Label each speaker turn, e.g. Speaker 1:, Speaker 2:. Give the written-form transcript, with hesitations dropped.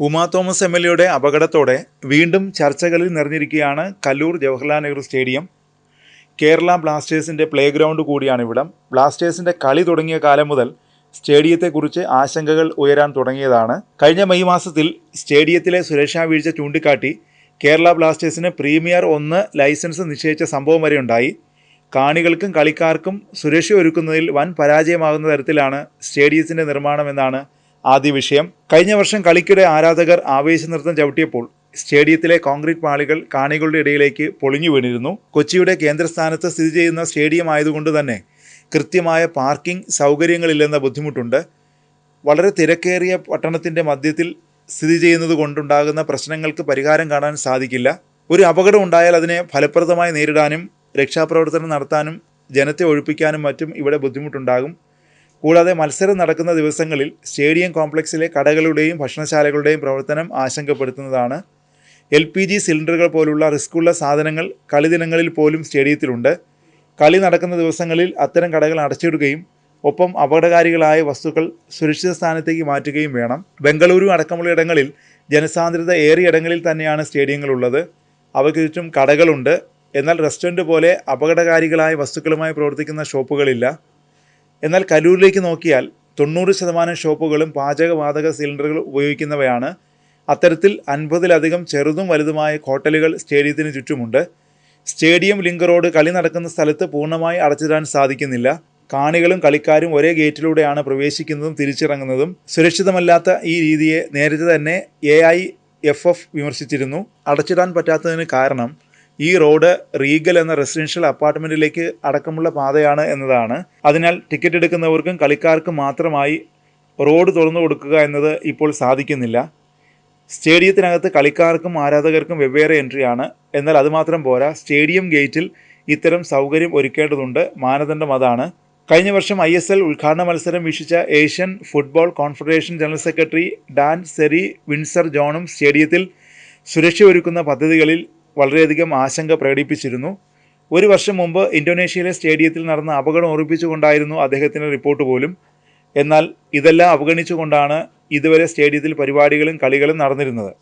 Speaker 1: Uma Thomas എം.എൽ.എയുടെ അപകടത്തോടെ വീണ്ടും ചർച്ചകളിൽ നിറഞ്ഞിരിക്കുകയാണ് കല്ലൂർ ജവഹർലാൽ നെഹ്റു സ്റ്റേഡിയം. കേരള ബ്ലാസ്റ്റേഴ്സിൻ്റെ പ്ലേ ഗ്രൗണ്ട് കൂടിയാണിവിടം. ബ്ലാസ്റ്റേഴ്സിൻ്റെ കളി തുടങ്ങിയ കാലം മുതൽ സ്റ്റേഡിയത്തെക്കുറിച്ച് ആശങ്കകൾ ഉയരാൻ തുടങ്ങിയതാണ്. കഴിഞ്ഞ മെയ് മാസത്തിൽ സ്റ്റേഡിയത്തിലെ സുരക്ഷാ വീഴ്ച ചൂണ്ടിക്കാട്ടി കേരള ബ്ലാസ്റ്റേഴ്സിന് പ്രീമിയർ 1 ലൈസൻസ് നിശ്ചയിച്ച സംഭവം വരെ ഉണ്ടായി. കാണികൾക്കും കളിക്കാർക്കും സുരക്ഷ ഒരുക്കുന്നതിൽ വൻ പരാജയമാകുന്ന തരത്തിലാണ് സ്റ്റേഡിയത്തിൻ്റെ നിർമ്മാണമെന്നാണ് ആദ്യ വിഷയം. കഴിഞ്ഞ വർഷം കളിക്കിടെ ആരാധകർ ആവേശനൃത്തം ചവിട്ടിയപ്പോൾ സ്റ്റേഡിയത്തിലെ കോൺക്രീറ്റ് പാളികൾ കാണികളുടെ ഇടയിലേക്ക് പൊളിഞ്ഞു വീണിരുന്നു. കൊച്ചിയുടെ കേന്ദ്രസ്ഥാനത്ത് സ്ഥിതി ചെയ്യുന്ന സ്റ്റേഡിയം ആയതുകൊണ്ട് തന്നെ കൃത്യമായ പാർക്കിംഗ് സൗകര്യങ്ങളില്ലെന്ന ബുദ്ധിമുട്ടുണ്ട്. വളരെ തിരക്കേറിയ പട്ടണത്തിൻ്റെ മധ്യത്തിൽ സ്ഥിതി ചെയ്യുന്നത് കൊണ്ടുണ്ടാകുന്ന പ്രശ്നങ്ങൾക്ക് പരിഹാരം കാണാൻ സാധിക്കില്ല. ഒരു അപകടം ഉണ്ടായാൽ അതിനെ ഫലപ്രദമായി നേരിടാനും രക്ഷാപ്രവർത്തനം നടത്താനും ജനത്തെ ഒഴിപ്പിക്കാനും മറ്റും ഇവിടെ ബുദ്ധിമുട്ടുണ്ടാകും. കൂടാതെ മത്സരം നടക്കുന്ന ദിവസങ്ങളിൽ സ്റ്റേഡിയം കോംപ്ലക്സിലെ കടകളുടെയും ഭക്ഷണശാലകളുടെയും പ്രവർത്തനം ആശങ്കപ്പെടുത്തുന്നതാണ്. LPG സിലിണ്ടറുകൾ പോലുള്ള റിസ്ക്കുള്ള സാധനങ്ങൾ കളിദിനങ്ങളിൽ പോലും സ്റ്റേഡിയത്തിലുണ്ട്. കളി നടക്കുന്ന ദിവസങ്ങളിൽ അത്തരം കടകൾ അടച്ചിടുകയും ഒപ്പം അപകടകാരികളായ വസ്തുക്കൾ സുരക്ഷിത സ്ഥാനത്തേക്ക് മാറ്റുകയും വേണം. ബംഗളൂരു അടക്കമുള്ള ഇടങ്ങളിൽ ജനസാന്ദ്രത ഏറിയ ഇടങ്ങളിൽ തന്നെയാണ് സ്റ്റേഡിയങ്ങളുള്ളത്. അവയ്ക്ക് ചുറ്റും കടകളുണ്ട്. എന്നാൽ റെസ്റ്റോറൻറ്റ് പോലെ അപകടകാരികളായ വസ്തുക്കളുമായി പ്രവർത്തിക്കുന്ന ഷോപ്പുകളില്ല. എന്നാൽ കല്ലൂരിലേക്ക് നോക്കിയാൽ 90% ഷോപ്പുകളും പാചകവാതക സിലിണ്ടറുകൾ ഉപയോഗിക്കുന്നവയാണ്. അത്തരത്തിൽ 50-ലധികം ചെറുതും വലുതുമായ ഹോട്ടലുകൾ സ്റ്റേഡിയത്തിന് ചുറ്റുമുണ്ട്. സ്റ്റേഡിയം ലിങ്ക് റോഡ് കളി നടക്കുന്ന സ്ഥലത്ത് പൂർണ്ണമായി അടച്ചിടാൻ സാധിക്കുന്നില്ല. കാണികളും കളിക്കാരും ഒരേ ഗേറ്റിലൂടെയാണ് പ്രവേശിക്കുന്നതും തിരിച്ചിറങ്ങുന്നതും. സുരക്ഷിതമല്ലാത്ത ഈ രീതിയെ നേരത്തെ തന്നെ AIFF വിമർശിച്ചിരുന്നു. അടച്ചിടാൻ പറ്റാത്തതിന് കാരണം ഈ റോഡ് റീഗൽ എന്ന റെസിഡൻഷ്യൽ അപ്പാർട്ട്മെൻറ്റിലേക്ക് അടക്കമുള്ള പാതയാണ് എന്നതാണ്. അതിനാൽ ടിക്കറ്റ് എടുക്കുന്നവർക്കും കളിക്കാർക്കും മാത്രമായി റോഡ് തുറന്നു കൊടുക്കുക എന്നത് ഇപ്പോൾ സാധിക്കുന്നില്ല. സ്റ്റേഡിയത്തിനകത്ത് കളിക്കാർക്കും ആരാധകർക്കും വെവ്വേറെ എൻട്രിയാണ്. എന്നാൽ അതുമാത്രം പോരാ, സ്റ്റേഡിയം ഗേറ്റിൽ ഇത്തരം സൗകര്യം ഒരുക്കേണ്ടതുണ്ട്. മാനദണ്ഡം അതാണ്. കഴിഞ്ഞ വർഷം ISL ഉദ്ഘാടന മത്സരം വീക്ഷിച്ച Asian football confederation general secretary Dato Seri Windsor ജോണും സ്റ്റേഡിയത്തിൽ സുരക്ഷ ഒരുക്കുന്ന പദ്ധതികളിൽ വളരെയധികം ആശങ്ക പ്രകടിപ്പിച്ചിരുന്നു. ഒരു വർഷം മുമ്പ് ഇന്തോനേഷ്യയിലെ സ്റ്റേഡിയത്തിൽ നടന്ന അപകടം ഓർമ്മിപ്പിച്ചുകൊണ്ടായിരുന്നു അദ്ദേഹത്തിൻ്റെ റിപ്പോർട്ട് പോലും. എന്നാൽ ഇതെല്ലാം അവഗണിച്ചുകൊണ്ടാണ് ഇതുവരെ സ്റ്റേഡിയത്തിൽ പരിപാടികളും കളികളും നടന്നിരുന്നത്.